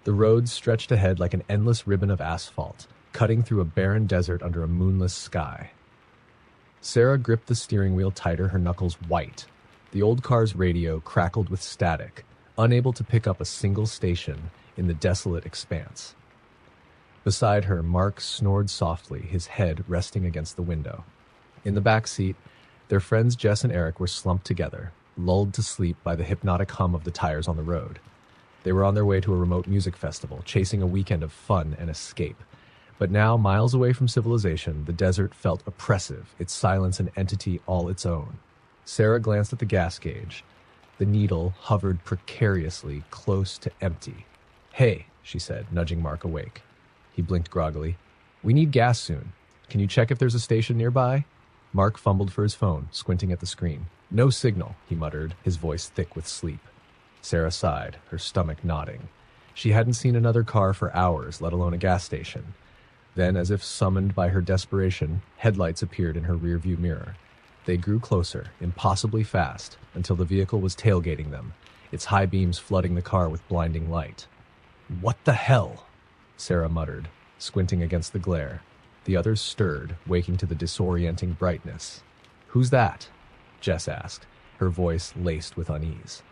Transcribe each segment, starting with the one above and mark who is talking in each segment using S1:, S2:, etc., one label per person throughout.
S1: The road stretched ahead like an endless ribbon of asphalt, cutting through a barren desert under a moonless sky. Sarah gripped the steering wheel tighter, her knuckles white. The old car's radio crackled with static, unable to pick up a single station in the desolate expanse. Beside her, Mark snored softly, his head resting against the window. In the back seat, their friends Jess and Eric were slumped together, lulled to sleep by the hypnotic hum of the tires on the road. They were on their way to a remote music festival, chasing a weekend of fun and escape. But now, miles away from civilization, the desert felt oppressive, its silence an entity all its own. Sarah glanced at the gas gauge. The needle hovered precariously close to empty. "Hey," she said, nudging Mark awake. He blinked groggily. "We need gas soon. Can you check if there's a station nearby?" Mark fumbled for his phone, squinting at the screen. "No signal," he muttered, his voice thick with sleep. Sarah sighed, her stomach nodding. She hadn't seen another car for hours, let alone a gas station. Then, as if summoned by her desperation, headlights appeared in her rearview mirror. They grew closer, impossibly fast, until the vehicle was tailgating them, its high beams flooding the car with blinding light. "What the hell?" Sarah muttered, squinting against the glare. The others stirred, waking to the disorienting brightness. "Who's that?" Jess asked, her voice laced with unease.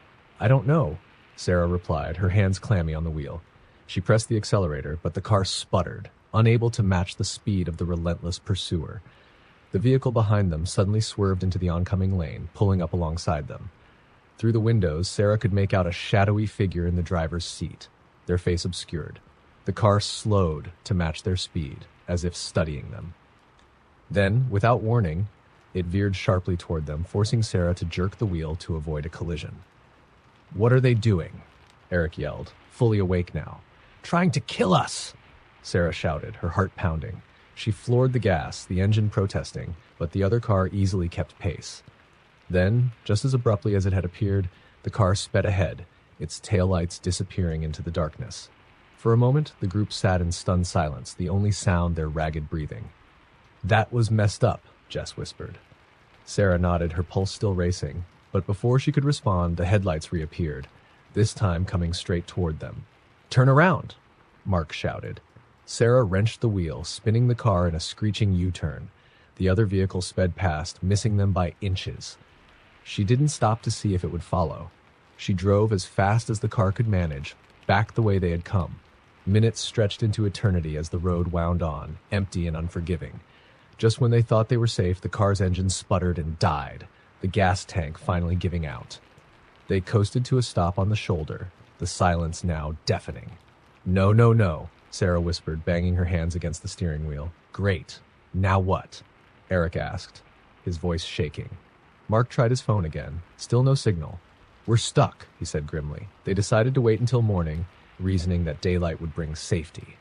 S1: "I don't know," Sarah replied, her hands clammy on the wheel. She pressed the accelerator, but the car sputtered, unable to match the speed of the relentless pursuer. The vehicle behind them suddenly swerved into the oncoming lane, pulling up alongside them. Through the windows, Sarah could make out a shadowy figure in the driver's seat, their face obscured. The car slowed to match their speed, as if studying them. Then, without warning, it veered sharply toward them, forcing Sarah to jerk the wheel to avoid a collision. "What are they doing?" Eric yelled, fully awake now. "Trying to kill us!" Sarah shouted, her heart pounding. She floored the gas, the engine protesting, but the other car easily kept pace. Then, just as abruptly as it had appeared, the car sped ahead, its taillights disappearing into the darkness. For a moment, the group sat in stunned silence, the only sound their ragged breathing. "That was messed up," Jess whispered. Sarah nodded, her pulse still racing, but before she could respond, the headlights reappeared, this time coming straight toward them. "Turn around!" Mark shouted. Sarah wrenched the wheel, spinning the car in a screeching U-turn. The other vehicle sped past, missing them by inches. She didn't stop to see if it would follow. She drove as fast as the car could manage, back the way they had come. Minutes stretched into eternity as the road wound on, empty and unforgiving. Just when they thought they were safe, the car's engine sputtered and died, the gas tank finally giving out. They coasted to a stop on the shoulder, the silence now deafening. "No, no, no," Sarah whispered, banging her hands against the steering wheel. "Great. Now what?" Eric asked, his voice shaking. Mark tried his phone again. Still no signal. "We're stuck," he said grimly. They decided to wait until morning, reasoning that daylight would bring safety.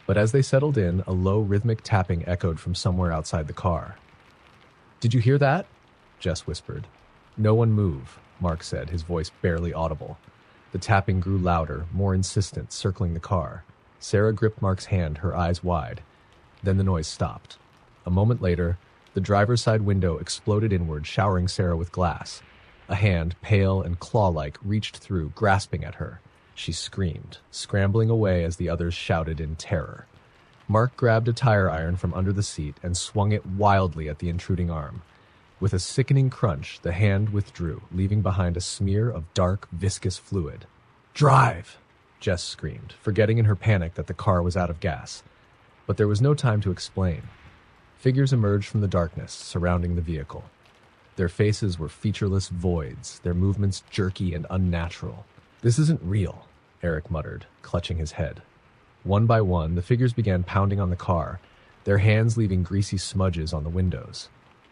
S1: But as they settled in, a low rhythmic tapping echoed from somewhere outside the car. "Did you hear that?" Jess whispered. "No one move," Mark said, his voice barely audible. The tapping grew louder, more insistent, circling the car. Sarah gripped Mark's hand, her eyes wide. Then the noise stopped. A moment later, the driver's side window exploded inward, showering Sarah with glass. A hand, pale and claw-like, reached through, grasping at her. She screamed, scrambling away as the others shouted in terror. Mark grabbed a tire iron from under the seat and swung it wildly at the intruding arm. With a sickening crunch, the hand withdrew, leaving behind a smear of dark, viscous fluid. "Drive!" Jess screamed, forgetting in her panic that the car was out of gas. But there was no time to explain. Figures emerged from the darkness surrounding the vehicle. Their faces were featureless voids, their movements jerky and unnatural. "This isn't real," Eric muttered, clutching his head. One by one, the figures began pounding on the car, their hands leaving greasy smudges on the windows.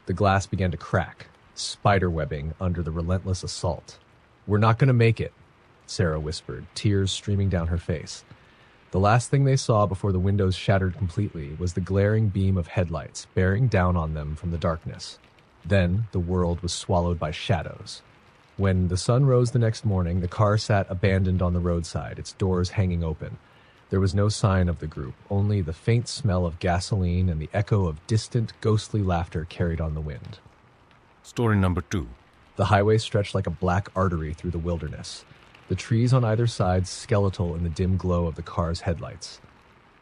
S1: The glass began to crack, spiderwebbing under the relentless assault. "We're not going to make it," Sarah whispered, tears streaming down her face. The last thing they saw before the windows shattered completely was the glaring beam of headlights bearing down on them from the darkness. Then the world was swallowed by shadows. When the sun rose the next morning, the car sat abandoned on the roadside, its doors hanging open. There was no sign of the group, only the faint smell of gasoline and the echo of distant, ghostly laughter carried on the wind.
S2: Story number 2.
S1: The highway stretched like a black artery through the wilderness. the trees on either side skeletal in the dim glow of the car's headlights.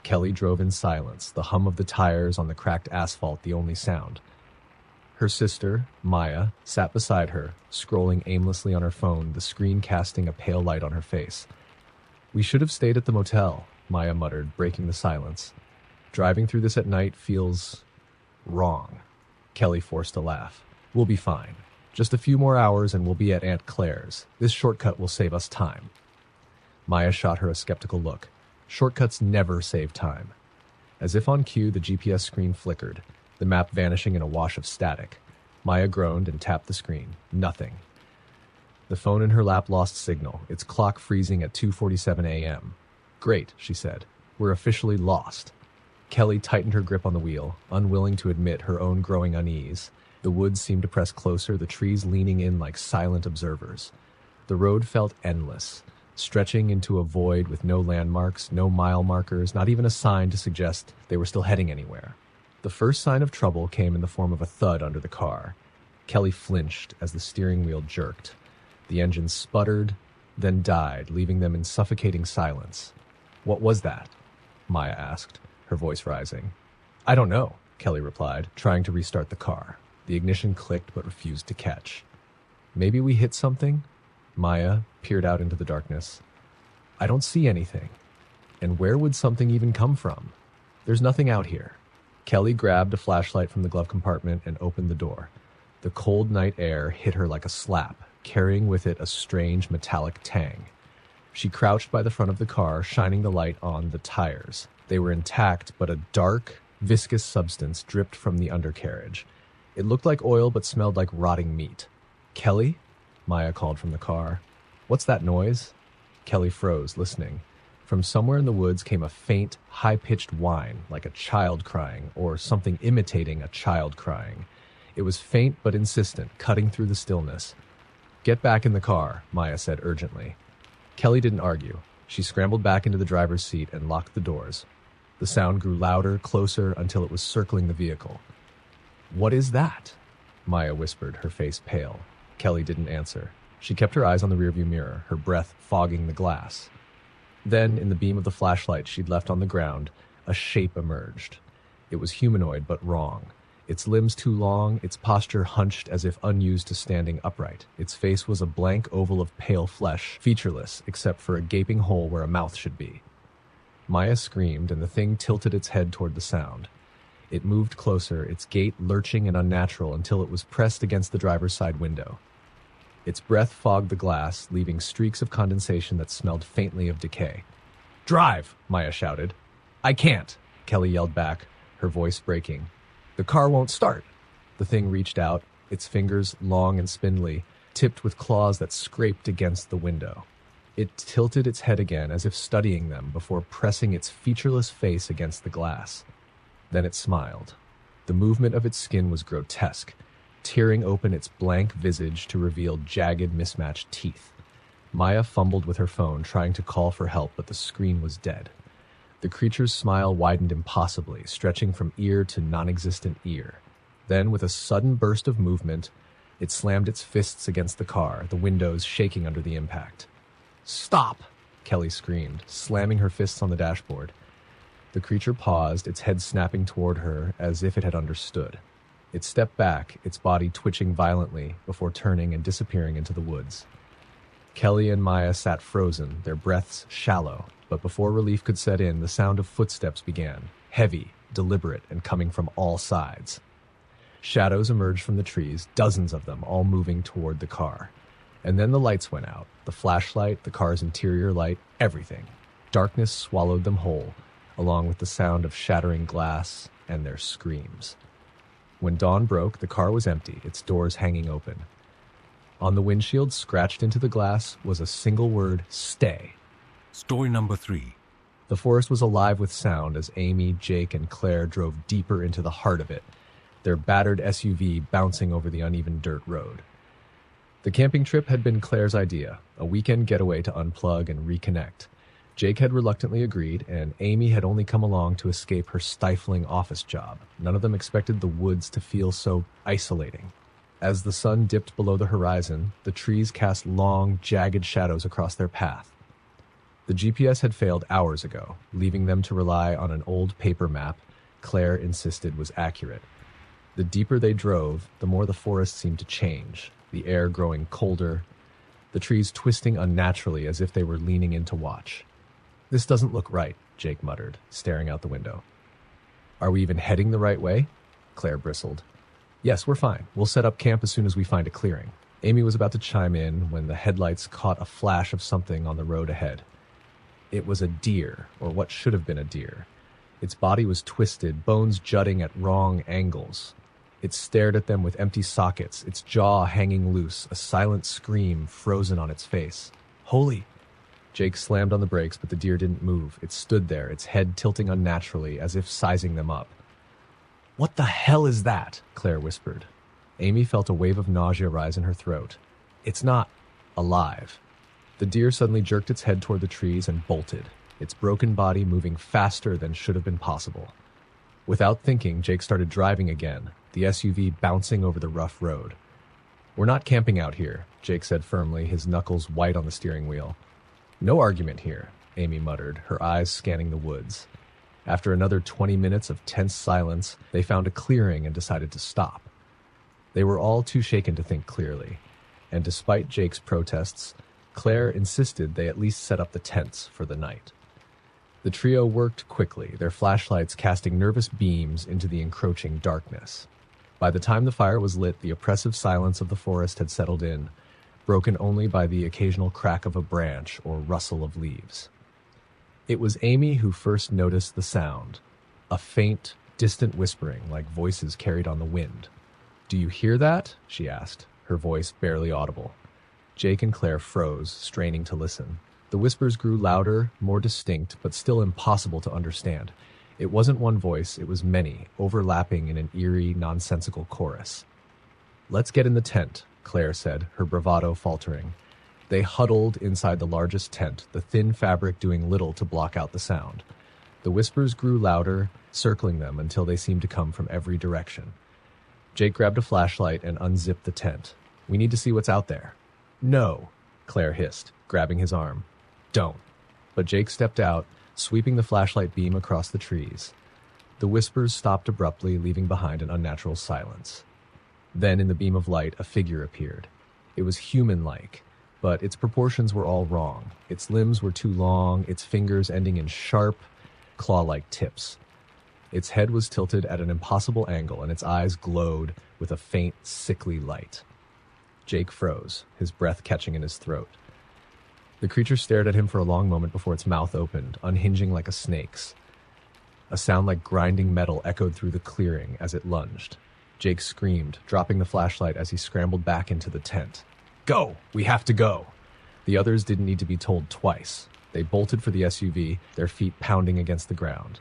S1: Kelly drove in silence, the hum of the tires on the cracked asphalt the only sound. Her sister, Maya, sat beside her, scrolling aimlessly on her phone, the screen casting a pale light on her face. "We should have stayed at the motel," Maya muttered, breaking the silence. "Driving through this at night feels wrong." Kelly forced a laugh. "We'll be fine. Just a few more hours and we'll be at Aunt Claire's. This shortcut will save us time." Maya shot her a skeptical look. Shortcuts never save time. As if on cue, the GPS screen flickered, the map vanishing in a wash of static. Maya groaned and tapped the screen. Nothing. The phone in her lap lost signal, its clock freezing at 2:47 a.m. "Great," she said. "We're officially lost." Kelly tightened her grip on the wheel, unwilling to admit her own growing unease. The woods seemed to press closer, the trees leaning in like silent observers. The road felt endless, stretching into a void with no landmarks, no mile markers, not even a sign to suggest they were still heading anywhere. The first sign of trouble came in the form of a thud under the car. Kelly flinched as the steering wheel jerked. The engine sputtered, then died, leaving them in suffocating silence. "What was that?" Maya asked, her voice rising. "I don't know," Kelly replied, trying to restart the car. The ignition clicked but refused to catch. "Maybe we hit something?" Maya peered out into the darkness. "I don't see anything. And where would something even come from? There's nothing out here." Kelly grabbed a flashlight from the glove compartment and opened the door. The cold night air hit her like a slap, carrying with it a strange metallic tang. She crouched by the front of the car, shining the light on the tires. They were intact, but a dark, viscous substance dripped from the undercarriage. It looked like oil but smelled like rotting meat. "Kelly?" Maya called from the car. "What's that noise?" Kelly froze, listening. From somewhere in the woods came a faint, high-pitched whine, like a child crying, or something imitating a child crying. It was faint but insistent, cutting through the stillness. "Get back in the car," Maya said urgently. Kelly didn't argue. She scrambled back into the driver's seat and locked the doors. The sound grew louder, closer, until it was circling the vehicle. "What is that?" Maya whispered, her face pale. Kelly didn't answer. She kept her eyes on the rearview mirror, her breath fogging the glass. Then, in the beam of the flashlight she'd left on the ground, a shape emerged. It was humanoid, but wrong. Its limbs too long, its posture hunched as if unused to standing upright. Its face was a blank oval of pale flesh, featureless except for a gaping hole where a mouth should be. Maya screamed, and the thing tilted its head toward the sound. It moved closer, its gait lurching and unnatural until it was pressed against the driver's side window. Its breath fogged the glass, leaving streaks of condensation that smelled faintly of decay. "Drive!" Maya shouted. "I can't!" Kelly yelled back, her voice breaking. "The car won't start." The thing reached out, its fingers, long and spindly, tipped with claws that scraped against the window. It tilted its head again as if studying them before pressing its featureless face against the glass. Then it smiled. The movement of its skin was grotesque, tearing open its blank visage to reveal jagged, mismatched teeth. Maya fumbled with her phone, trying to call for help, but the screen was dead. The creature's smile widened impossibly, stretching from ear to non-existent ear. Then, with a sudden burst of movement, it slammed its fists against the car, the windows shaking under the impact. "Stop!" Kelly screamed, slamming her fists on the dashboard. The creature paused, its head snapping toward her as if it had understood. It stepped back, its body twitching violently, before turning and disappearing into the woods. Kelly and Maya sat frozen, their breaths shallow, but before relief could set in, the sound of footsteps began, heavy, deliberate, and coming from all sides. Shadows emerged from the trees, dozens of them, all moving toward the car. And then the lights went out, the flashlight, the car's interior light, everything. Darkness swallowed them whole, along with the sound of shattering glass and their screams. When dawn broke, the car was empty, its doors hanging open. On the windshield, scratched into the glass, was a single word, "Stay."
S2: Story number 3.
S1: The forest was alive with sound as Amy, Jake, and Claire drove deeper into the heart of it, their battered SUV bouncing over the uneven dirt road. The camping trip had been Claire's idea, a weekend getaway to unplug and reconnect. Jake had reluctantly agreed, and Amy had only come along to escape her stifling office job. None of them expected the woods to feel so isolating. As the sun dipped below the horizon, the trees cast long, jagged shadows across their path. The GPS had failed hours ago, leaving them to rely on an old paper map Claire insisted was accurate. The deeper they drove, the more the forest seemed to change, the air growing colder, the trees twisting unnaturally as if they were leaning in to watch. "This doesn't look right," Jake muttered, staring out the window. "Are we even heading the right way?" Claire bristled. "Yes, we're fine. We'll set up camp as soon as we find a clearing." Amy was about to chime in when the headlights caught a flash of something on the road ahead. It was a deer, or what should have been a deer. Its body was twisted, bones jutting at wrong angles. It stared at them with empty sockets, its jaw hanging loose, a silent scream frozen on its face. "Holy!" Jake slammed on the brakes, but the deer didn't move. It stood there, its head tilting unnaturally, as if sizing them up. "What the hell is that?" Claire whispered. Amy felt a wave of nausea rise in her throat. "It's not alive." The deer suddenly jerked its head toward the trees and bolted, its broken body moving faster than should have been possible. Without thinking, Jake started driving again, the SUV bouncing over the rough road. "We're not camping out here," Jake said firmly, his knuckles white on the steering wheel. "No argument here," Amy muttered, her eyes scanning the woods. After another 20 minutes of tense silence, they found a clearing and decided to stop. They were all too shaken to think clearly, and despite Jake's protests, Claire insisted they at least set up the tents for the night. The trio worked quickly, their flashlights casting nervous beams into the encroaching darkness. By the time the fire was lit, the oppressive silence of the forest had settled in, broken only by the occasional crack of a branch or rustle of leaves. It was Amy who first noticed the sound, a faint, distant whispering like voices carried on the wind. "Do you hear that?" she asked, her voice barely audible. Jake and Claire froze, straining to listen. The whispers grew louder, more distinct, but still impossible to understand. It wasn't one voice, it was many, overlapping in an eerie, nonsensical chorus. "Let's get in the tent," Claire said, her bravado faltering. They huddled inside the largest tent, the thin fabric doing little to block out the sound. The whispers grew louder, circling them until they seemed to come from every direction. Jake grabbed a flashlight and unzipped the tent. "We need to see what's out there." "No," Claire hissed, grabbing his arm. "Don't." But Jake stepped out, sweeping the flashlight beam across the trees. The whispers stopped abruptly, leaving behind an unnatural silence. Then, in the beam of light, a figure appeared. It was human-like, but its proportions were all wrong. Its limbs were too long, its fingers ending in sharp, claw-like tips. Its head was tilted at an impossible angle, and its eyes glowed with a faint, sickly light. Jake froze, his breath catching in his throat. The creature stared at him for a long moment before its mouth opened, unhinging like a snake's. A sound like grinding metal echoed through the clearing as it lunged. Jake screamed, dropping the flashlight as he scrambled back into the tent. "Go! We have to go!" The others didn't need to be told twice. They bolted for the SUV, their feet pounding against the ground.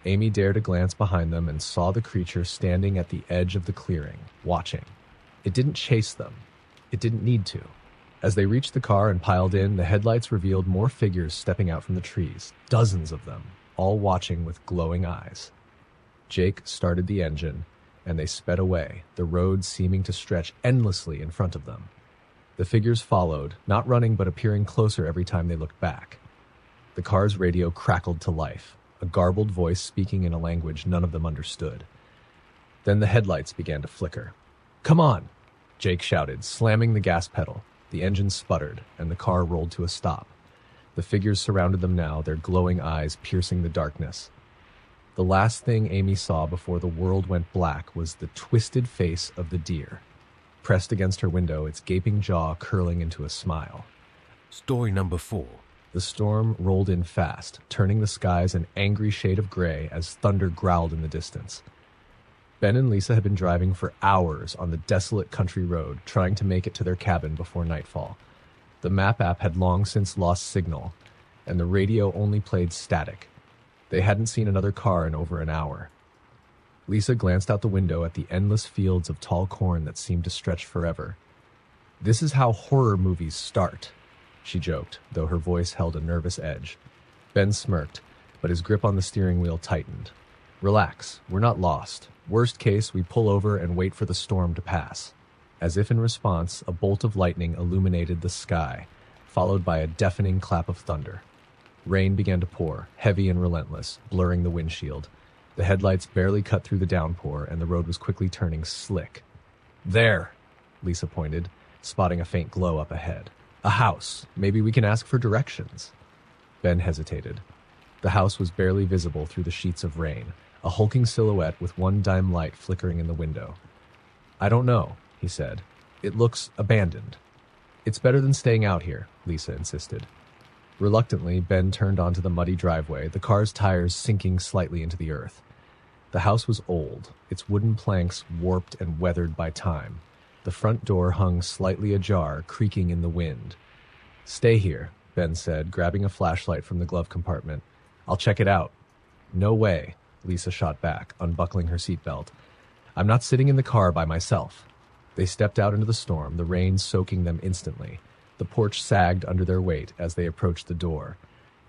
S1: Amy dared a glance behind them and saw the creature standing at the edge of the clearing, watching. It didn't chase them. It didn't need to. As they reached the car and piled in, the headlights revealed more figures stepping out from the trees, dozens of them, all watching with glowing eyes. Jake started the engine, and they sped away, the road seeming to stretch endlessly in front of them. The figures followed, not running but appearing closer every time they looked back. The car's radio crackled to life, a garbled voice speaking in a language none of them understood. Then the headlights began to flicker. "Come on!" Jake shouted, slamming the gas pedal. The engine sputtered, and the car rolled to a stop. The figures surrounded them now, their glowing eyes piercing the darkness. The last thing Amy saw before the world went black was the twisted face of the deer. Pressed against her window, its gaping jaw curling into a smile.
S2: Story number 4.
S1: The storm rolled in fast, turning the skies an angry shade of gray as thunder growled in the distance. Ben and Lisa had been driving for hours on the desolate country road, trying to make it to their cabin before nightfall. The map app had long since lost signal, and the radio only played static. They hadn't seen another car in over an hour. Lisa glanced out the window at the endless fields of tall corn that seemed to stretch forever. "This is how horror movies start," she joked, though her voice held a nervous edge. Ben smirked, but his grip on the steering wheel tightened. "Relax, we're not lost. Worst case, we pull over and wait for the storm to pass." As if in response, a bolt of lightning illuminated the sky, followed by a deafening clap of thunder. Rain began to pour, heavy and relentless, blurring the windshield. The headlights barely cut through the downpour, and the road was quickly turning slick. "There," Lisa pointed, spotting a faint glow up ahead. "A house. Maybe we can ask for directions." Ben hesitated. The house was barely visible through the sheets of rain, a hulking silhouette with one dime light flickering in the window. "I don't know," he said. "It looks abandoned." "It's better than staying out here," Lisa insisted. Reluctantly, Ben turned onto the muddy driveway, the car's tires sinking slightly into the earth. The house was old, its wooden planks warped and weathered by time. The front door hung slightly ajar, creaking in the wind. "Stay here," Ben said, grabbing a flashlight from the glove compartment. "I'll check it out." "No way," Lisa shot back, unbuckling her seatbelt. "I'm not sitting in the car by myself." They stepped out into the storm, the rain soaking them instantly. The porch sagged under their weight as they approached the door.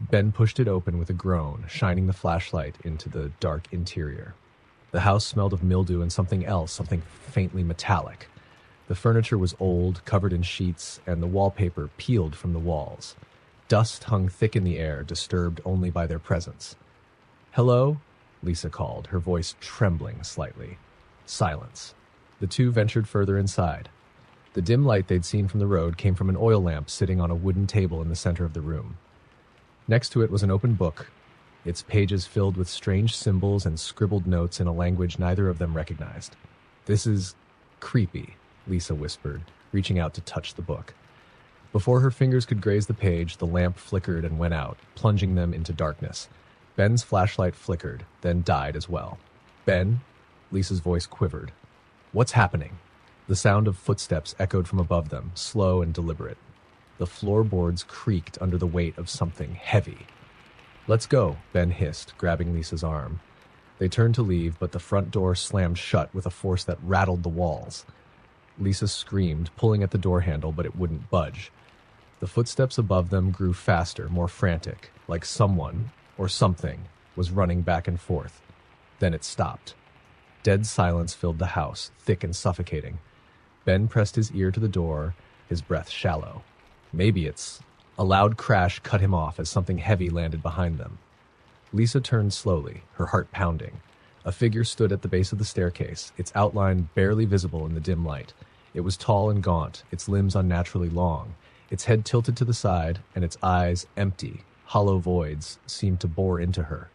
S1: Ben pushed it open with a groan, shining the flashlight into the dark interior. The house smelled of mildew and something else, something faintly metallic. The furniture was old, covered in sheets, and the wallpaper peeled from the walls. Dust hung thick in the air, disturbed only by their presence. "Hello?" Lisa called, her voice trembling slightly. Silence. The two ventured further inside. The dim light they'd seen from the road came from an oil lamp sitting on a wooden table in the center of the room. Next to it was an open book, its pages filled with strange symbols and scribbled notes in a language neither of them recognized. "This is creepy," Lisa whispered, reaching out to touch the book. Before her fingers could graze the page, the lamp flickered and went out, plunging them into darkness. Ben's flashlight flickered, then died as well. "Ben?" Lisa's voice quivered. "What's happening?" The sound of footsteps echoed from above them, slow and deliberate. The floorboards creaked under the weight of something heavy. "Let's go," Ben hissed, grabbing Lisa's arm. They turned to leave, but the front door slammed shut with a force that rattled the walls. Lisa screamed, pulling at the door handle, but it wouldn't budge. The footsteps above them grew faster, more frantic, like someone, or something, was running back and forth. Then it stopped. Dead silence filled the house, thick and suffocating. Ben pressed his ear to the door, his breath shallow. Maybe it's... A loud crash cut him off as something heavy landed behind them. Lisa turned slowly, her heart pounding. A figure stood at the base of the staircase, its outline barely visible in the dim light. It was tall and gaunt, its limbs unnaturally long. Its head tilted to the side, and its eyes, empty, hollow voids, seemed to bore into her.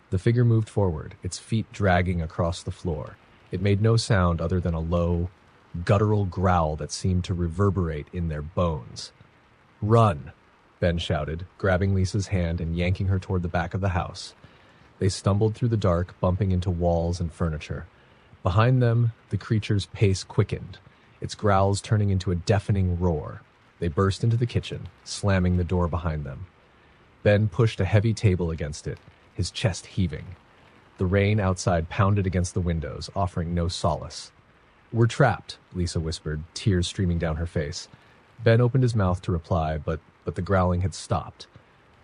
S1: The figure moved forward, its feet dragging across the floor. It made no sound other than a low, guttural growl that seemed to reverberate in their bones. "Run!" Ben shouted, grabbing Lisa's hand and yanking her toward the back of the house. They stumbled through the dark, bumping into walls and furniture. Behind them, the creature's pace quickened, its growls turning into a deafening roar. They burst into the kitchen, slamming the door behind them. Ben pushed a heavy table against it, his chest heaving. The rain outside pounded against the windows, offering no solace. "We're trapped," Lisa whispered, tears streaming down her face. Ben opened his mouth to reply, but the growling had stopped.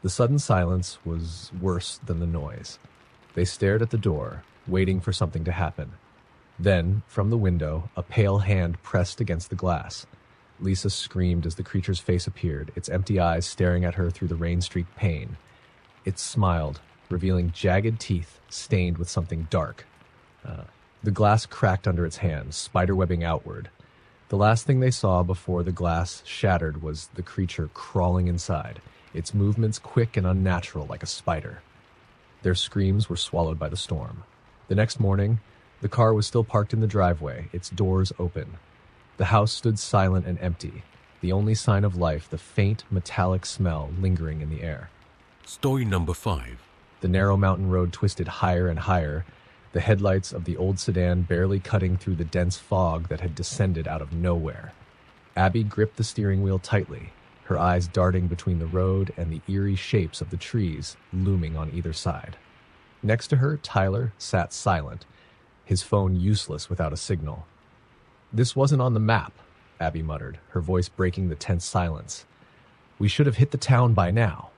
S1: The sudden silence was worse than the noise. They stared at the door, waiting for something to happen. Then, from the window, a pale hand pressed against the glass. Lisa screamed as the creature's face appeared, its empty eyes staring at her through the rain-streaked pane. It smiled, revealing jagged teeth stained with something dark. The glass cracked under its hands, spiderwebbing outward. The last thing they saw before the glass shattered was the creature crawling inside, its movements quick and unnatural like a spider. Their screams were swallowed by the storm. The next morning, the car was still parked in the driveway, its doors open. The house stood silent and empty, the only sign of life, the faint metallic smell lingering in the air.
S2: Story number 5.
S1: The narrow mountain road twisted higher and higher, the headlights of the old sedan barely cutting through the dense fog that had descended out of nowhere. Abby gripped the steering wheel tightly, her eyes darting between the road and the eerie shapes of the trees looming on either side. Next to her, Tyler sat silent, his phone useless without a signal. "This wasn't on the map," Abby muttered, her voice breaking the tense silence. "We should have hit the town by now."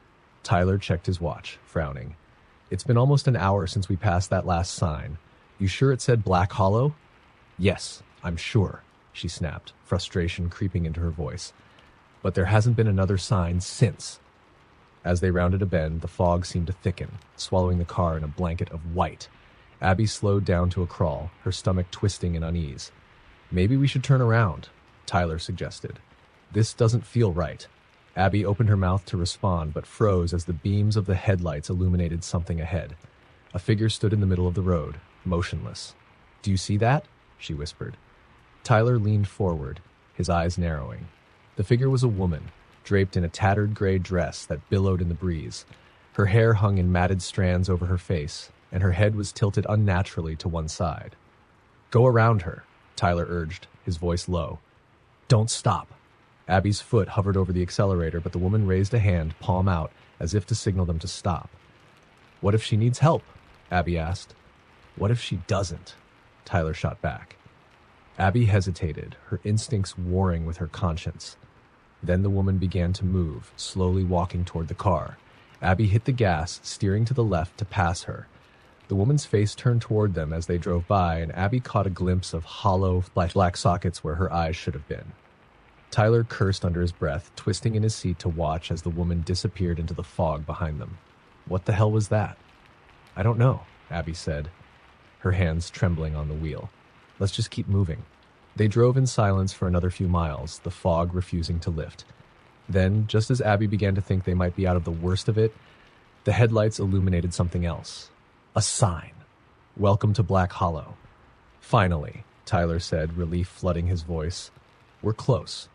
S1: Tyler checked his watch, frowning. "It's been almost an hour since we passed that last sign. You sure it said Black Hollow?" "Yes, I'm sure." she snapped, frustration creeping into her voice. But there hasn't been another sign since. As they rounded a bend, the fog seemed to thicken, swallowing the car in a blanket of white. Abby slowed down to a crawl, her stomach twisting in unease. Maybe we should turn around, Tyler suggested. This doesn't feel right. Abby opened her mouth to respond, but froze as the beams of the headlights illuminated something ahead. A figure stood in the middle of the road, motionless. Do you see that? She whispered. Tyler leaned forward, his eyes narrowing. The figure was a woman, draped in a tattered gray dress that billowed in the breeze. Her hair hung in matted strands over her face, and her head was tilted unnaturally to one side. Go around her, Tyler urged, his voice low. Don't stop. Abby's foot hovered over the accelerator, but the woman raised a hand, palm out, as if to signal them to stop. What if she needs help? Abby asked. What if she doesn't? Tyler shot back. Abby hesitated, her instincts warring with her conscience. Then the woman began to move, slowly walking toward the car. Abby hit the gas, steering to the left to pass her. The woman's face turned toward them as they drove by, and Abby caught a glimpse of hollow, black sockets where her eyes should have been. Tyler cursed under his breath, twisting in his seat to watch as the woman disappeared into the fog behind them. What the hell was that? I don't know, Abby said, her hands trembling on the wheel. Let's just keep moving. They drove in silence for another few miles, the fog refusing to lift. Then, just as Abby began to think they might be out of the worst of it, the headlights illuminated something else. A sign. Welcome to Black Hollow. Finally, Tyler said, relief flooding his voice. We're close.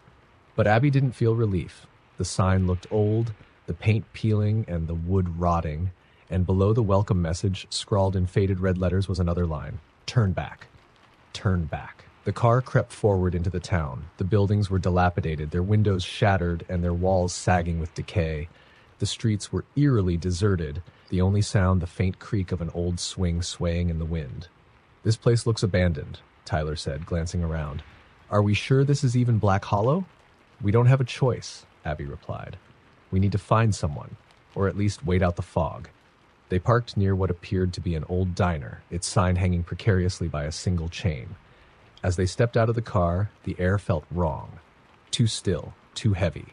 S1: But Abby didn't feel relief. The sign looked old, the paint peeling and the wood rotting, and below the welcome message, scrawled in faded red letters, was another line. Turn back. Turn back. The car crept forward into the town. The buildings were dilapidated, their windows shattered and their walls sagging with decay. The streets were eerily deserted, the only sound the faint creak of an old swing swaying in the wind. This place looks abandoned, Tyler said, glancing around. Are we sure this is even Black Hollow? We don't have a choice, Abby replied. We need to find someone, or at least wait out the fog. They parked near what appeared to be an old diner, its sign hanging precariously by a single chain. As they stepped out of the car, the air felt wrong. Too still, too heavy.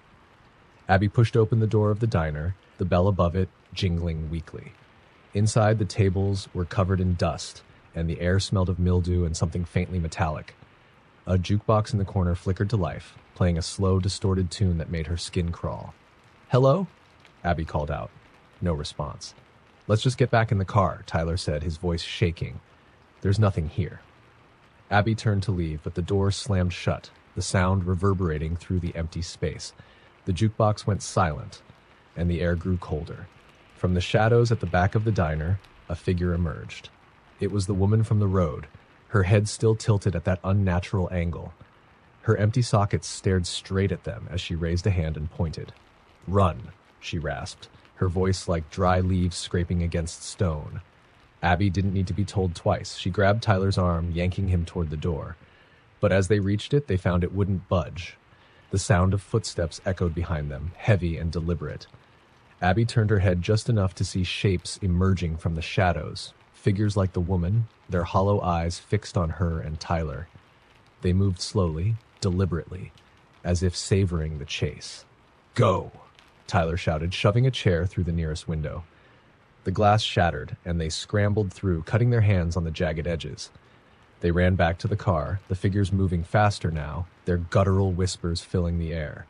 S1: Abby pushed open the door of the diner, the bell above it jingling weakly. Inside, the tables were covered in dust, and the air smelled of mildew and something faintly metallic. A jukebox in the corner flickered to life, playing a slow, distorted tune that made her skin crawl. Hello? Abby called out. No response. Let's just get back in the car, Tyler said, his voice shaking. There's nothing here. Abby turned to leave, but the door slammed shut, the sound reverberating through the empty space. The jukebox went silent, and the air grew colder. From the shadows at the back of the diner, a figure emerged. It was the woman from the road, her head still tilted at that unnatural angle. Her empty sockets stared straight at them as she raised a hand and pointed. Run, she rasped, her voice like dry leaves scraping against stone. Abby didn't need to be told twice. She grabbed Tyler's arm, yanking him toward the door. But as they reached it, they found it wouldn't budge. The sound of footsteps echoed behind them, heavy and deliberate. Abby turned her head just enough to see shapes emerging from the shadows, figures like the woman, their hollow eyes fixed on her and Tyler. They moved slowly, deliberately, as if savoring the chase. Go, Tyler shouted, shoving a chair through the nearest window. The glass shattered, and they scrambled through, cutting their hands on the jagged edges. They ran back to the car, the figures moving faster now, their guttural whispers filling the air.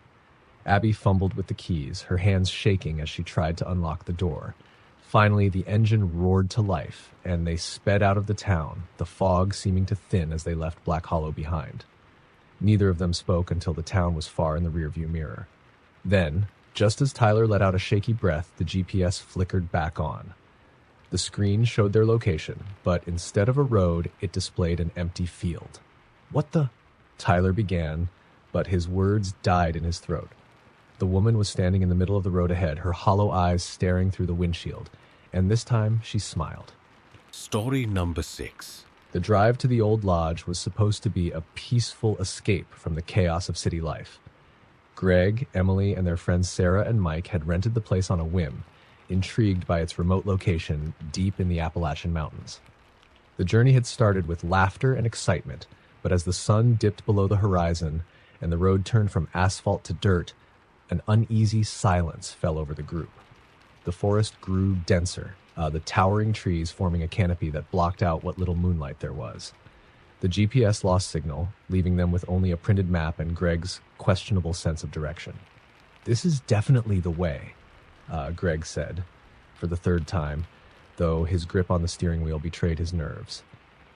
S1: Abby fumbled with the keys, her hands shaking as she tried to unlock the door. Finally, the engine roared to life, and they sped out of the town, the fog seeming to thin as they left Black Hollow behind. Neither of them spoke until the town was far in the rearview mirror. Then, just as Tyler let out a shaky breath, the GPS flickered back on. The screen showed their location, but instead of a road, it displayed an empty field. What the? Tyler began, but his words died in his throat. The woman was standing in the middle of the road ahead, her hollow eyes staring through the windshield, and this time she smiled.
S2: Story number 6.
S1: The drive to the old lodge was supposed to be a peaceful escape from the chaos of city life. Greg, Emily, and their friends Sarah and Mike had rented the place on a whim, intrigued by its remote location deep in the Appalachian Mountains. The journey had started with laughter and excitement, but as the sun dipped below the horizon and the road turned from asphalt to dirt, an uneasy silence fell over the group. The forest grew denser, the towering trees forming a canopy that blocked out what little moonlight there was. The GPS lost signal, leaving them with only a printed map and Greg's questionable sense of direction. "This is definitely the way," Greg said, for the third time, though his grip on the steering wheel betrayed his nerves.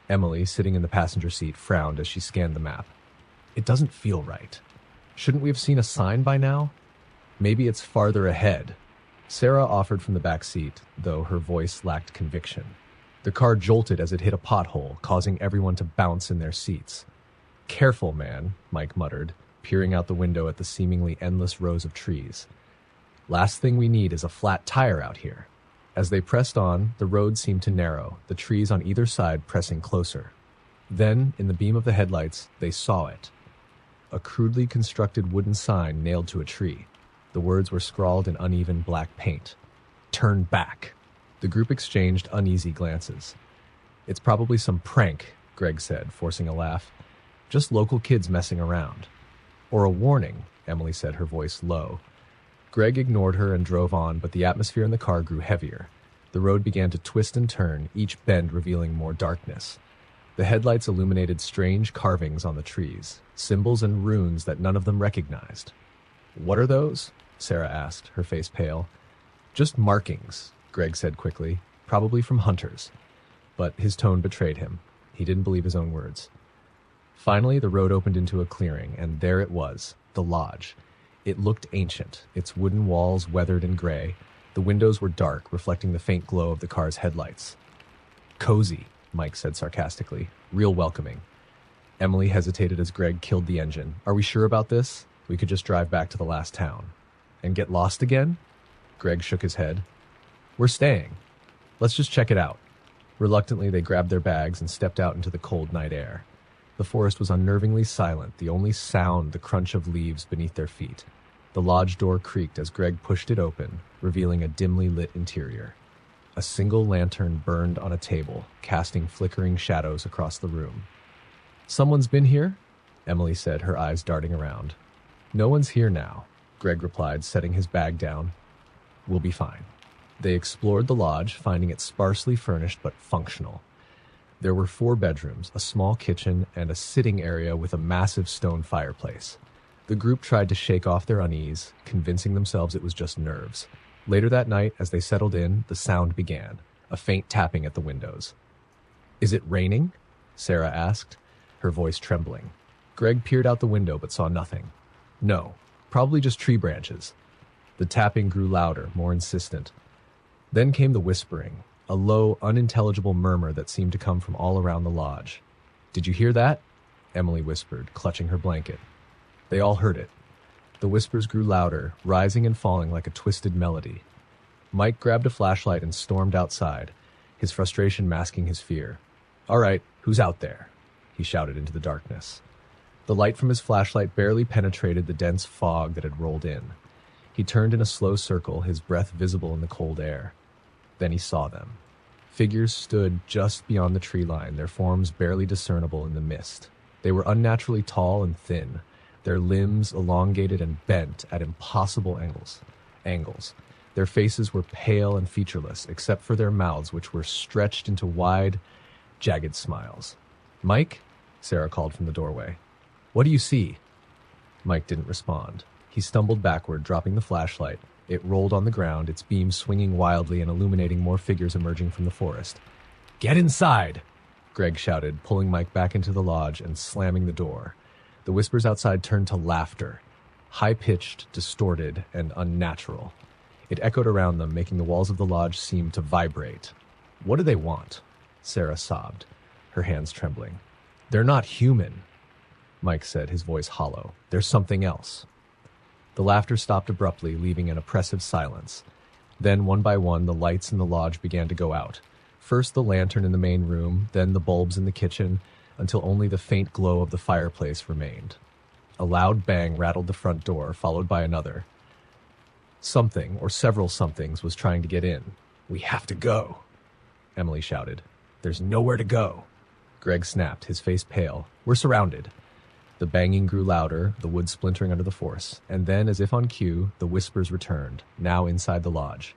S1: Emily, sitting in the passenger seat, frowned as she scanned the map. "It doesn't feel right. Shouldn't we have seen a sign by now? Maybe it's farther ahead." Sarah offered from the back seat, though her voice lacked conviction. The car jolted as it hit a pothole, causing everyone to bounce in their seats. "Careful, man," Mike muttered, peering out the window at the seemingly endless rows of trees. "Last thing we need is a flat tire out here." As they pressed on, the road seemed to narrow, the trees on either side pressing closer. Then, in the beam of the headlights, they saw it. A crudely constructed wooden sign nailed to a tree. The words were scrawled in uneven black paint. "Turn back." The group exchanged uneasy glances. "It's probably some prank," Greg said, forcing a laugh. "Just local kids messing around." "Or a warning," Emily said, her voice low. Greg ignored her and drove on, but the atmosphere in the car grew heavier. The road began to twist and turn, each bend revealing more darkness. The headlights illuminated strange carvings on the trees, symbols and runes that none of them recognized. "What are those?" Sarah asked, her face pale. "Just markings," Greg said quickly, "probably from hunters." But his tone betrayed him. He didn't believe his own words. Finally, the road opened into a clearing, and there it was, the lodge. It looked ancient, its wooden walls weathered and gray. The windows were dark, reflecting the faint glow of the car's headlights. "Cozy," Mike said sarcastically. "Real welcoming." Emily hesitated as Greg killed the engine. "Are we sure about this? We could just drive back to the last town." "And get lost again?" Greg shook his head. "We're staying. Let's just check it out." Reluctantly, they grabbed their bags and stepped out into the cold night air. The forest was unnervingly silent, the only sound the crunch of leaves beneath their feet. The lodge door creaked as Greg pushed it open, revealing a dimly lit interior. A single lantern burned on a table, casting flickering shadows across the room. "Someone's been here?" Emily said, her eyes darting around. "No one's here now," Greg replied, setting his bag down. "We'll be fine." They explored the lodge, finding it sparsely furnished but functional. There were 4 bedrooms, a small kitchen, and a sitting area with a massive stone fireplace. The group tried to shake off their unease, convincing themselves it was just nerves. Later that night, as they settled in, the sound began, a faint tapping at the windows. "Is it raining?" Sarah asked, her voice trembling. Greg peered out the window but saw nothing. "No, probably just tree branches." The tapping grew louder, more insistent. Then came the whispering, a low, unintelligible murmur that seemed to come from all around the lodge. "Did you hear that?" Emily whispered, clutching her blanket. They all heard it. The whispers grew louder, rising and falling like a twisted melody. Mike grabbed a flashlight and stormed outside, his frustration masking his fear. "All right, who's out there?" he shouted into the darkness. The light from his flashlight barely penetrated the dense fog that had rolled in. He turned in a slow circle, his breath visible in the cold air. Then he saw them. Figures stood just beyond the tree line, their forms barely discernible in the mist. They were unnaturally tall and thin, their limbs elongated and bent at impossible angles. Their faces were pale and featureless, except for their mouths, which were stretched into wide, jagged smiles. "Mike?" Sarah called from the doorway. "What do you see?" Mike didn't respond. He stumbled backward, dropping the flashlight. It rolled on the ground, its beam swinging wildly and illuminating more figures emerging from the forest. "Get inside!" Greg shouted, pulling Mike back into the lodge and slamming the door. The whispers outside turned to laughter, high-pitched, distorted, and unnatural. It echoed around them, making the walls of the lodge seem to vibrate. "What do they want?" Sarah sobbed, her hands trembling. "They're not human," Mike said, his voice hollow. "There's something else." The laughter stopped abruptly, leaving an oppressive silence. Then, one by one, the lights in the lodge began to go out. First the lantern in the main room, then the bulbs in the kitchen, until only the faint glow of the fireplace remained. A loud bang rattled the front door, followed by another. Something, or several somethings, was trying to get in. "We have to go," Emily shouted. "There's nowhere to go." Greg snapped, his face pale. "We're surrounded." The banging grew louder, the wood splintering under the force, and then, as if on cue, the whispers returned, now inside the lodge.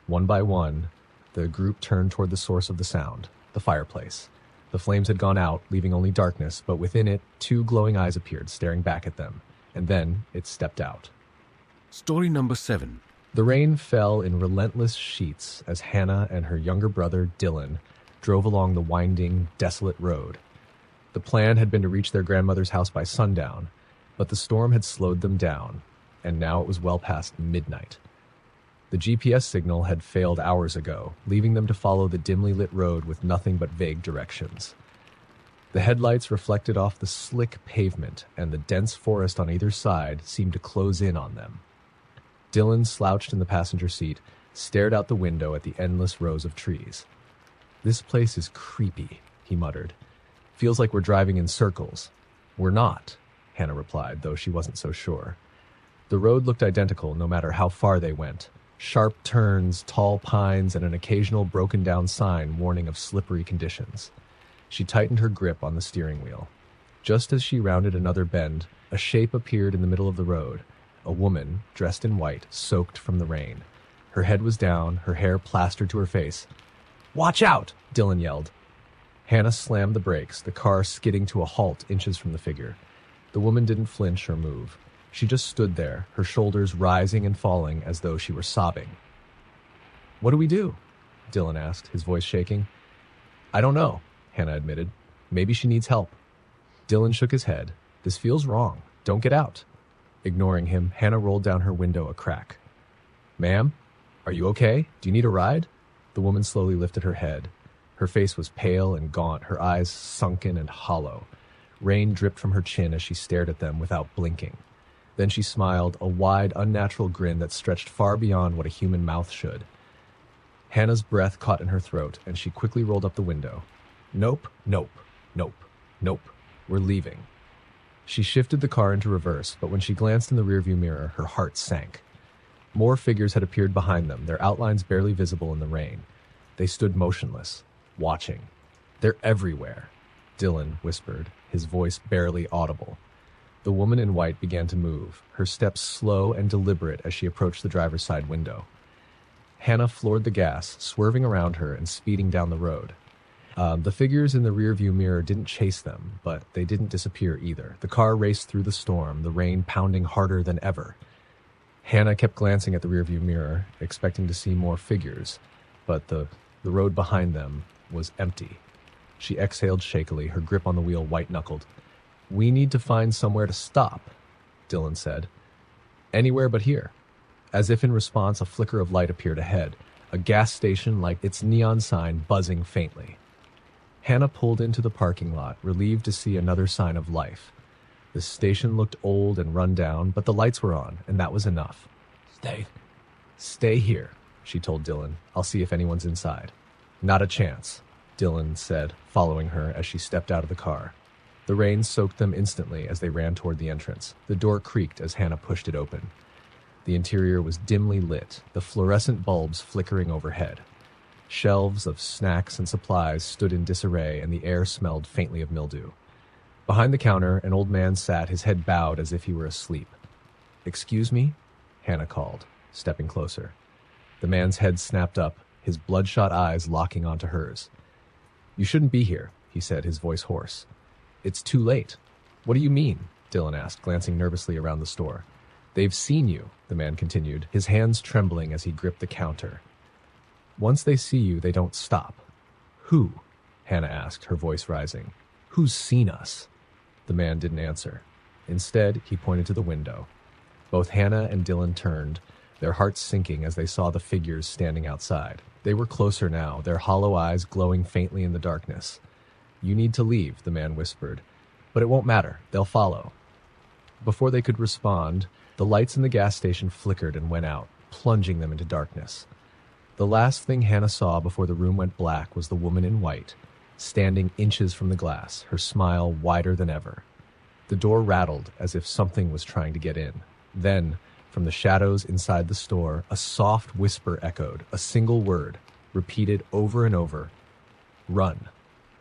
S1: One by one, the group turned toward the source of the sound, the fireplace. The flames had gone out, leaving only darkness, but within it, two glowing eyes appeared, staring back at them, and then it stepped out.
S2: Story number 7.
S1: The rain fell in relentless sheets as Hannah and her younger brother, Dylan, drove along the winding, desolate road. The plan had been to reach their grandmother's house by sundown, but the storm had slowed them down, and now it was well past midnight. The GPS signal had failed hours ago, leaving them to follow the dimly lit road with nothing but vague directions. The headlights reflected off the slick pavement, and the dense forest on either side seemed to close in on them. Dylan, slouched in the passenger seat, stared out the window at the endless rows of trees. "This place is creepy," he muttered. "Feels like we're driving in circles." "We're not," Hannah replied, though she wasn't so sure. The road looked identical no matter how far they went. Sharp turns, tall pines, and an occasional broken-down sign warning of slippery conditions. She tightened her grip on the steering wheel. Just as she rounded another bend, a shape appeared in the middle of the road. A woman, dressed in white, soaked from the rain. Her head was down, her hair plastered to her face. "Watch out!" Dylan yelled. Hannah slammed the brakes, the car skidding to a halt inches from the figure. The woman didn't flinch or move. She just stood there, her shoulders rising and falling as though she were sobbing. "What do we do?" Dylan asked, his voice shaking. "I don't know," Hannah admitted. "Maybe she needs help." Dylan shook his head. "This feels wrong. Don't get out." Ignoring him, Hannah rolled down her window a crack. "Ma'am, are you okay? Do you need a ride?" The woman slowly lifted her head. Her face was pale and gaunt, her eyes sunken and hollow. Rain dripped from her chin as she stared at them without blinking. Then she smiled, a wide, unnatural grin that stretched far beyond what a human mouth should. Hannah's breath caught in her throat, and she quickly rolled up the window. "Nope, nope, nope, nope. We're leaving." She shifted the car into reverse, but when she glanced in the rearview mirror, her heart sank. More figures had appeared behind them, their outlines barely visible in the rain. They stood motionless, watching. "They're everywhere," Dylan whispered, his voice barely audible. The woman in white began to move, her steps slow and deliberate as she approached the driver's side window. Hannah floored the gas, swerving around her and speeding down the road. The figures in the rearview mirror didn't chase them, but they didn't disappear either. The car raced through the storm, the rain pounding harder than ever. Hannah kept glancing at the rearview mirror, expecting to see more figures, but the road behind them was empty. She exhaled shakily, her grip on the wheel white-knuckled. "We need to find somewhere to stop," Dylan said. "Anywhere but here." As if in response, a flicker of light appeared ahead, a gas station like its neon sign buzzing faintly. Hannah pulled into the parking lot, relieved to see another sign of life. The station looked old and run down, but the lights were on, and that was enough. Stay here," she told Dylan. "I'll see if anyone's inside." "Not a chance," Dylan said, following her as she stepped out of the car. The rain soaked them instantly as they ran toward the entrance. The door creaked as Hannah pushed it open. The interior was dimly lit, the fluorescent bulbs flickering overhead. Shelves of snacks and supplies stood in disarray, and the air smelled faintly of mildew. Behind the counter, an old man sat, his head bowed as if he were asleep. "Excuse me?" Hannah called, stepping closer. The man's head snapped up, his bloodshot eyes locking onto hers. "You shouldn't be here," he said, his voice hoarse. "It's too late." "What do you mean?" Dylan asked, glancing nervously around the store. "They've seen you," the man continued, his hands trembling as he gripped the counter. "Once they see you, they don't stop." "Who?" Hannah asked, her voice rising. "Who's seen us?" The man didn't answer. Instead, he pointed to the window. Both Hannah and Dylan turned, their hearts sinking as they saw the figures standing outside. They were closer now, their hollow eyes glowing faintly in the darkness. "You need to leave," the man whispered. "But it won't matter. They'll follow." Before they could respond, the lights in the gas station flickered and went out, plunging them into darkness. The last thing Hannah saw before the room went black was the woman in white, standing inches from the glass, her smile wider than ever. The door rattled as if something was trying to get in. Then, from the shadows inside the store, a soft whisper echoed, a single word, repeated over and over. "Run."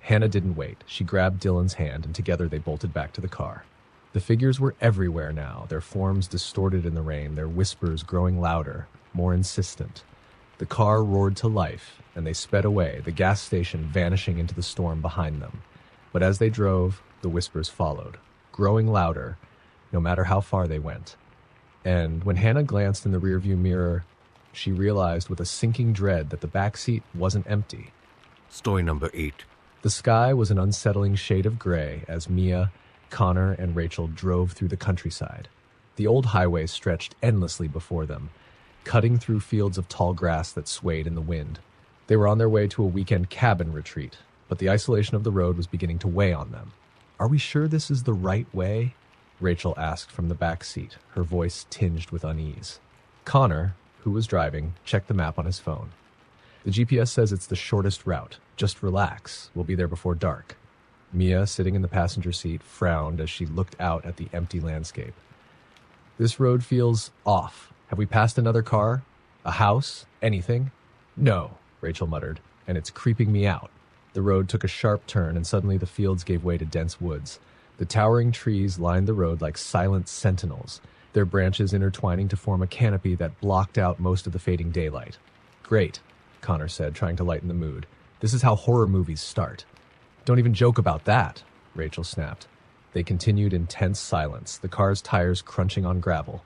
S1: Hannah didn't wait. She grabbed Dylan's hand, and together they bolted back to the car. The figures were everywhere now, their forms distorted in the rain, their whispers growing louder, more insistent. The car roared to life, and they sped away, the gas station vanishing into the storm behind them. But as they drove, the whispers followed, growing louder, no matter how far they went. And when Hannah glanced in the rearview mirror, she realized with a sinking dread that the back seat wasn't empty.
S2: Story number 8.
S1: The sky was an unsettling shade of gray as Mia, Connor, and Rachel drove through the countryside. The old highway stretched endlessly before them, cutting through fields of tall grass that swayed in the wind. They were on their way to a weekend cabin retreat, but the isolation of the road was beginning to weigh on them. "Are we sure this is the right way?" Rachel asked from the back seat, her voice tinged with unease. Connor, who was driving, checked the map on his phone. "The GPS says it's the shortest route. Just relax. We'll be there before dark." Mia, sitting in the passenger seat, frowned as she looked out at the empty landscape. "This road feels off. Have we passed another car? A house? Anything?" "No," Rachel muttered, "and it's creeping me out." The road took a sharp turn, and suddenly the fields gave way to dense woods. The towering trees lined the road like silent sentinels, their branches intertwining to form a canopy that blocked out most of the fading daylight. "Great," Connor said, trying to lighten the mood. "This is how horror movies start." "Don't even joke about that," Rachel snapped. They continued in tense silence, the car's tires crunching on gravel.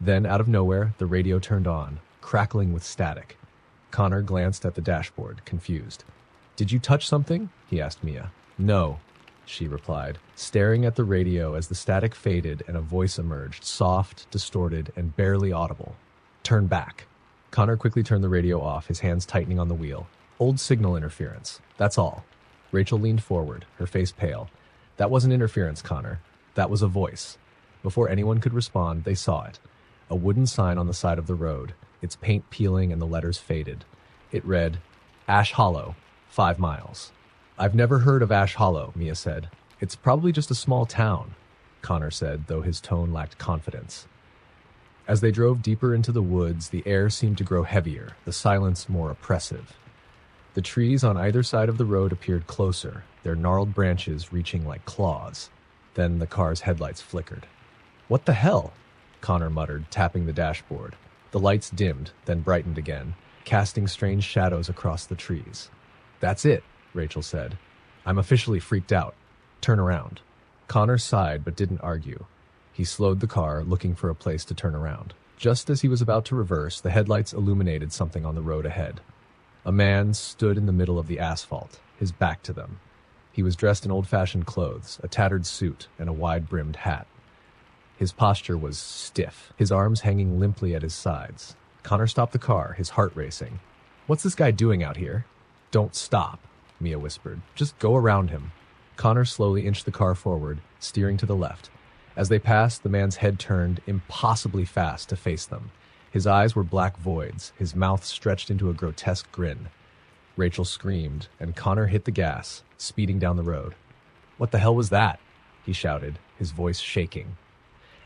S1: Then, out of nowhere, the radio turned on, crackling with static. Connor glanced at the dashboard, confused. "Did you touch something?" he asked Mia. "No," she replied, staring at the radio as the static faded and a voice emerged, soft, distorted, and barely audible. "Turn back." Connor quickly turned the radio off, his hands tightening on the wheel. "Old signal interference. That's all." Rachel leaned forward, her face pale. "That wasn't interference, Connor. That was a voice." Before anyone could respond, they saw it. A wooden sign on the side of the road, its paint peeling and the letters faded. It read, "Ash Hollow, 5 miles. "I've never heard of Ash Hollow," Mia said. "It's probably just a small town," Connor said, though his tone lacked confidence. As they drove deeper into the woods, the air seemed to grow heavier, the silence more oppressive. The trees on either side of the road appeared closer, their gnarled branches reaching like claws. Then the car's headlights flickered. "What the hell?" Connor muttered, tapping the dashboard. The lights dimmed, then brightened again, casting strange shadows across the trees. "That's it," Rachel said. "I'm officially freaked out. Turn around." Connor sighed but didn't argue. He slowed the car, looking for a place to turn around. Just as he was about to reverse, the headlights illuminated something on the road ahead. A man stood in the middle of the asphalt, his back to them. He was dressed in old-fashioned clothes, a tattered suit, and a wide-brimmed hat. His posture was stiff, his arms hanging limply at his sides. Connor stopped the car, his heart racing. "What's this guy doing out here?" "Don't stop," Mia whispered. "Just go around him." Connor slowly inched the car forward, steering to the left. As they passed, the man's head turned impossibly fast to face them. His eyes were black voids, his mouth stretched into a grotesque grin. Rachel screamed, and Connor hit the gas, speeding down the road. "What the hell was that?" he shouted, his voice shaking.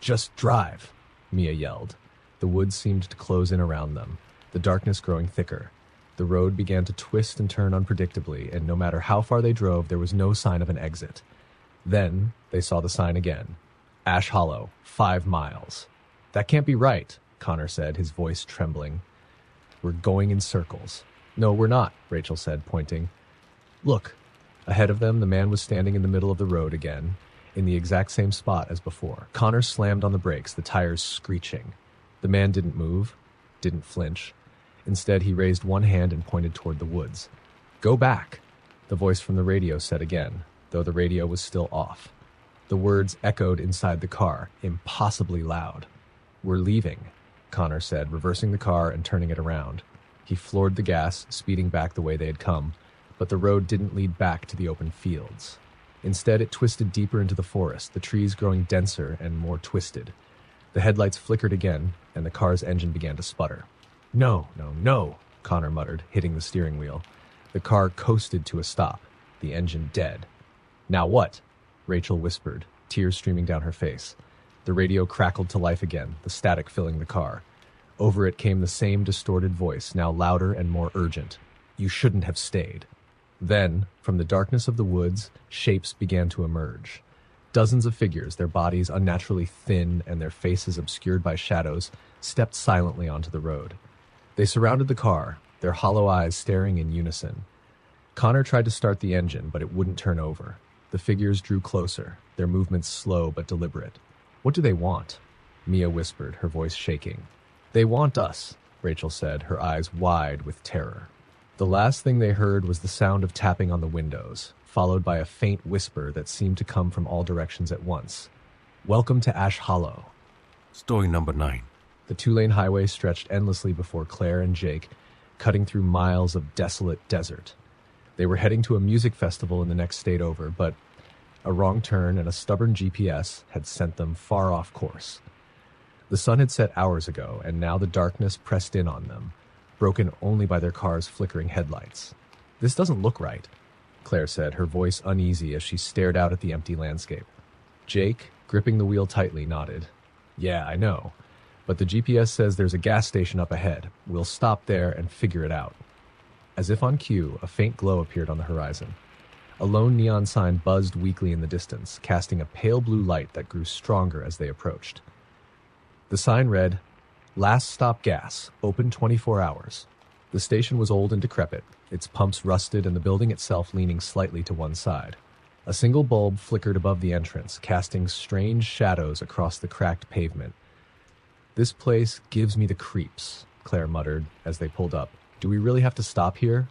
S1: "Just drive," Mia yelled. The woods seemed to close in around them, the darkness growing thicker. The road began to twist and turn unpredictably, and no matter how far they drove, there was no sign of an exit. Then they saw the sign again. "Ash Hollow, 5 miles. "That can't be right," Connor said, his voice trembling. "We're going in circles." "No, we're not," Rachel said, pointing. "Look." Ahead of them, the man was standing in the middle of the road again, in the exact same spot as before. Connor slammed on the brakes, the tires screeching. The man didn't move, didn't flinch. Instead, he raised one hand and pointed toward the woods. "Go back," the voice from the radio said again, though the radio was still off. The words echoed inside the car, impossibly loud. "We're leaving," Connor said, reversing the car and turning it around. He floored the gas, speeding back the way they had come, but the road didn't lead back to the open fields. Instead, it twisted deeper into the forest, the trees growing denser and more twisted. The headlights flickered again, and the car's engine began to sputter. "No, no, no," Connor muttered, hitting the steering wheel. The car coasted to a stop, the engine dead. "Now what?" Rachel whispered, tears streaming down her face. The radio crackled to life again, the static filling the car. Over it came the same distorted voice, now louder and more urgent. "You shouldn't have stayed." Then, from the darkness of the woods, shapes began to emerge. Dozens of figures, their bodies unnaturally thin and their faces obscured by shadows, stepped silently onto the road. They surrounded the car, their hollow eyes staring in unison. Connor tried to start the engine, but it wouldn't turn over. The figures drew closer, their movements slow but deliberate. "What do they want?" Mia whispered, her voice shaking. "They want us," Rachel said, her eyes wide with terror. The last thing they heard was the sound of tapping on the windows, followed by a faint whisper that seemed to come from all directions at once. "Welcome to Ash Hollow."
S2: Story number 9.
S1: The two-lane highway stretched endlessly before Claire and Jake, cutting through miles of desolate desert. They were heading to a music festival in the next state over, but a wrong turn and a stubborn GPS had sent them far off course. The sun had set hours ago, and now the darkness pressed in on them, broken only by their car's flickering headlights. "This doesn't look right," Claire said, her voice uneasy as she stared out at the empty landscape. Jake, gripping the wheel tightly, nodded. "Yeah, I know. But the GPS says there's a gas station up ahead. We'll stop there and figure it out." As if on cue, a faint glow appeared on the horizon. A lone neon sign buzzed weakly in the distance, casting a pale blue light that grew stronger as they approached. The sign read, "Last Stop Gas, open 24 hours. The station was old and decrepit, its pumps rusted and the building itself leaning slightly to one side. A single bulb flickered above the entrance, casting strange shadows across the cracked pavement. "This place gives me the creeps," Claire muttered as they pulled up. "Do we really have to stop here?"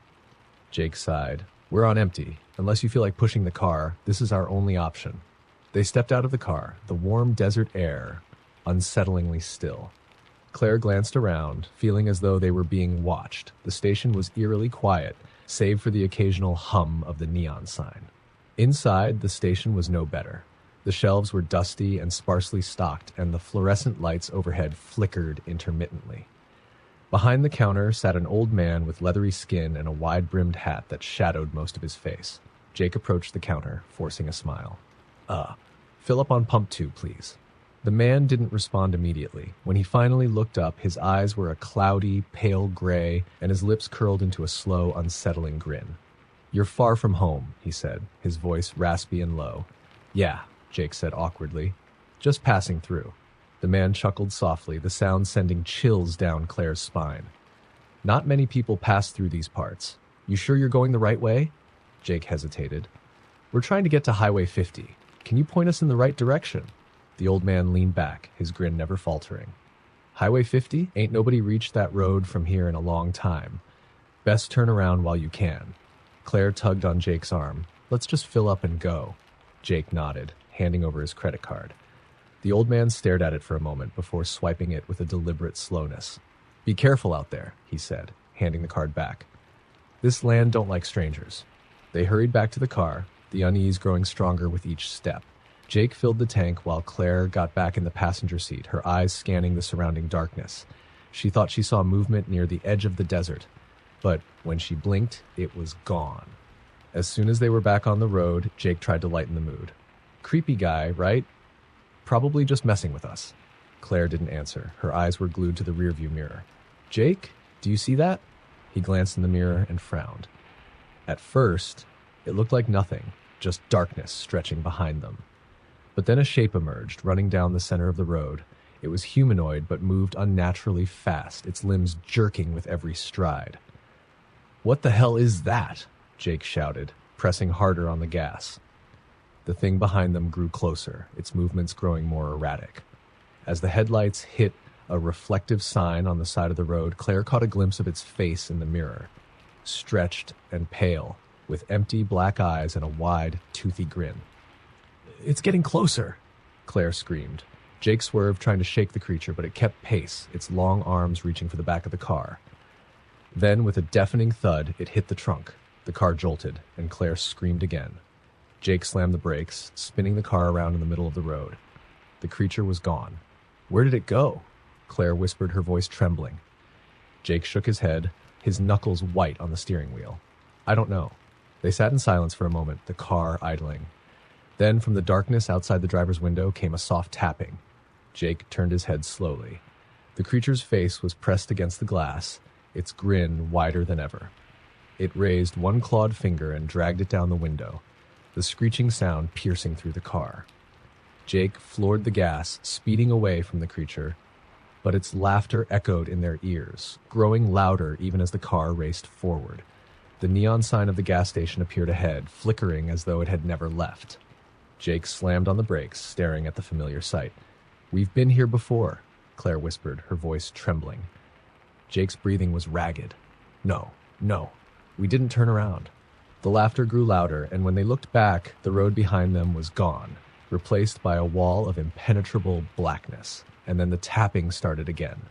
S1: Jake sighed. "We're on empty. Unless you feel like pushing the car, this is our only option." They stepped out of the car, the warm desert air unsettlingly still. Claire glanced around, feeling as though they were being watched. The station was eerily quiet, save for the occasional hum of the neon sign. Inside, the station was no better. The shelves were dusty and sparsely stocked, and the fluorescent lights overhead flickered intermittently. Behind the counter sat an old man with leathery skin and a wide-brimmed hat that shadowed most of his face. Jake approached the counter, forcing a smile. Fill up on pump 2, please." The man didn't respond immediately. When he finally looked up, his eyes were a cloudy, pale gray, and his lips curled into a slow, unsettling grin. "You're far from home," he said, his voice raspy and low. "Yeah," Jake said awkwardly. "Just passing through." The man chuckled softly, the sound sending chills down Claire's spine. "Not many people pass through these parts. You sure you're going the right way?" Jake hesitated. "We're trying to get to Highway 50. Can you point us in the right direction?" The old man leaned back, his grin never faltering. "Highway 50? Ain't nobody reached that road from here in a long time. Best turn around while you can." Claire tugged on Jake's arm. "Let's just fill up and go." Jake nodded, handing over his credit card. The old man stared at it for a moment before swiping it with a deliberate slowness. "Be careful out there," he said, handing the card back. "This land don't like strangers." They hurried back to the car, the unease growing stronger with each step. Jake filled the tank while Claire got back in the passenger seat, her eyes scanning the surrounding darkness. She thought she saw movement near the edge of the desert, but when she blinked, it was gone. As soon as they were back on the road, Jake tried to lighten the mood. "Creepy guy, right? Probably just messing with us." Claire didn't answer. Her eyes were glued to the rearview mirror. "Jake, do you see that?" He glanced in the mirror and frowned. At first, it looked like nothing, just darkness stretching behind them. But then a shape emerged, running down the center of the road. It was humanoid, but moved unnaturally fast, its limbs jerking with every stride. "What the hell is that?" Jake shouted, pressing harder on the gas. The thing behind them grew closer, its movements growing more erratic. As the headlights hit a reflective sign on the side of the road, Claire caught a glimpse of its face in the mirror, stretched and pale, with empty black eyes and a wide, toothy grin. "It's getting closer," Claire screamed. Jake swerved, trying to shake the creature, but it kept pace, its long arms reaching for the back of the car. Then, with a deafening thud, it hit the trunk. The car jolted, and Claire screamed again. Jake slammed the brakes, spinning the car around in the middle of the road. The creature was gone. "Where did it go?" Claire whispered, her voice trembling. Jake shook his head, his knuckles white on the steering wheel. "I don't know." They sat in silence for a moment, the car idling. Then, from the darkness outside the driver's window, came a soft tapping. Jake turned his head slowly. The creature's face was pressed against the glass, its grin wider than ever. It raised one clawed finger and dragged it down the window, the screeching sound piercing through the car. Jake floored the gas, speeding away from the creature, but its laughter echoed in their ears, growing louder even as the car raced forward. The neon sign of the gas station appeared ahead, flickering as though it had never left. Jake slammed on the brakes, staring at the familiar sight. "We've been here before," Claire whispered, her voice trembling. Jake's breathing was ragged. No, we didn't turn around." The laughter grew louder, and when they looked back, the road behind them was gone, replaced by a wall of impenetrable blackness. And then the tapping started again.